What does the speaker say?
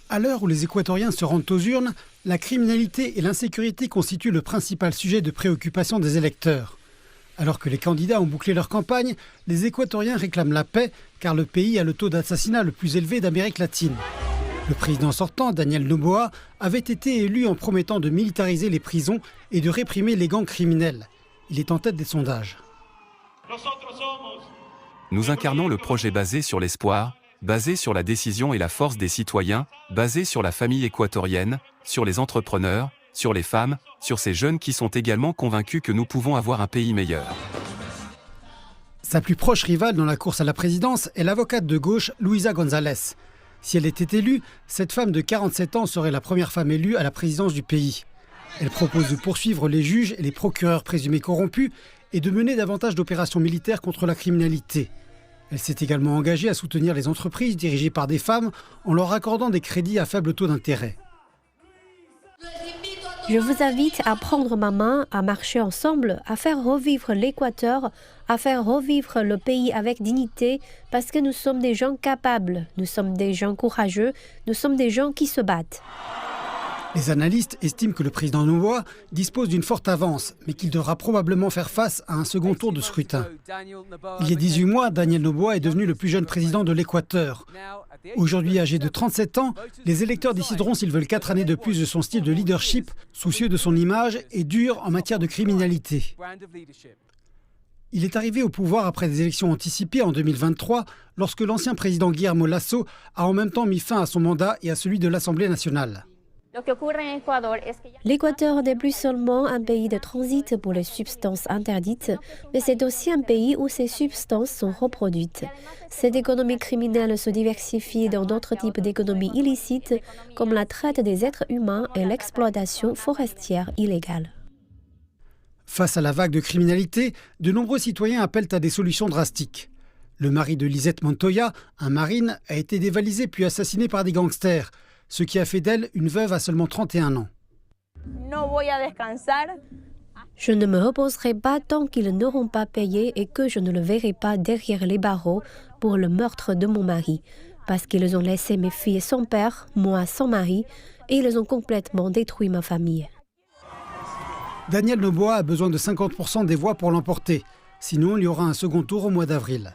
À l'heure où les Équatoriens se rendent aux urnes, la criminalité et l'insécurité constituent le principal sujet de préoccupation des électeurs. Alors que les candidats ont bouclé leur campagne, les Équatoriens réclament la paix car le pays a le taux d'assassinat le plus élevé d'Amérique latine. Le président sortant, Daniel Noboa, avait été élu en promettant de militariser les prisons et de réprimer les gangs criminels. Il est en tête des sondages. Nous incarnons le projet basé sur l'espoir, basé sur la décision et la force des citoyens, basé sur la famille équatorienne, sur les entrepreneurs, sur les femmes, sur ces jeunes qui sont également convaincus que nous pouvons avoir un pays meilleur. Sa plus proche rivale dans la course à la présidence est l'avocate de gauche Luisa González. Si elle était élue, cette femme de 47 ans serait la première femme élue à la présidence du pays. Elle propose de poursuivre les juges et les procureurs présumés corrompus et de mener davantage d'opérations militaires contre la criminalité. Elle s'est également engagée à soutenir les entreprises dirigées par des femmes en leur accordant des crédits à faible taux d'intérêt. Je vous invite à prendre ma main, à marcher ensemble, à faire revivre l'Équateur, à faire revivre le pays avec dignité, parce que nous sommes des gens capables, nous sommes des gens courageux, nous sommes des gens qui se battent. Les analystes estiment que le président Noboa dispose d'une forte avance, mais qu'il devra probablement faire face à un second tour de scrutin. Il y a 18 mois, Daniel Noboa est devenu le plus jeune président de l'Équateur. Aujourd'hui âgé de 37 ans, les électeurs décideront s'ils veulent 4 années de plus de son style de leadership, soucieux de son image et dur en matière de criminalité. Il est arrivé au pouvoir après des élections anticipées en 2023, lorsque l'ancien président Guillermo Lasso a en même temps mis fin à son mandat et à celui de l'Assemblée nationale. L'Équateur n'est plus seulement un pays de transit pour les substances interdites, mais c'est aussi un pays où ces substances sont reproduites. Cette économie criminelle se diversifie dans d'autres types d'économies illicites, comme la traite des êtres humains et l'exploitation forestière illégale. Face à la vague de criminalité, de nombreux citoyens appellent à des solutions drastiques. Le mari de Lisette Montoya, un marine, a été dévalisé puis assassiné par des gangsters, ce qui a fait d'elle une veuve à seulement 31 ans. Je ne me reposerai pas tant qu'ils n'auront pas payé et que je ne le verrai pas derrière les barreaux pour le meurtre de mon mari, parce qu'ils ont laissé mes filles sans père, moi sans mari, et ils ont complètement détruit ma famille. Daniel Noboa a besoin de 50% des voix pour l'emporter, sinon il y aura un second tour au mois d'avril.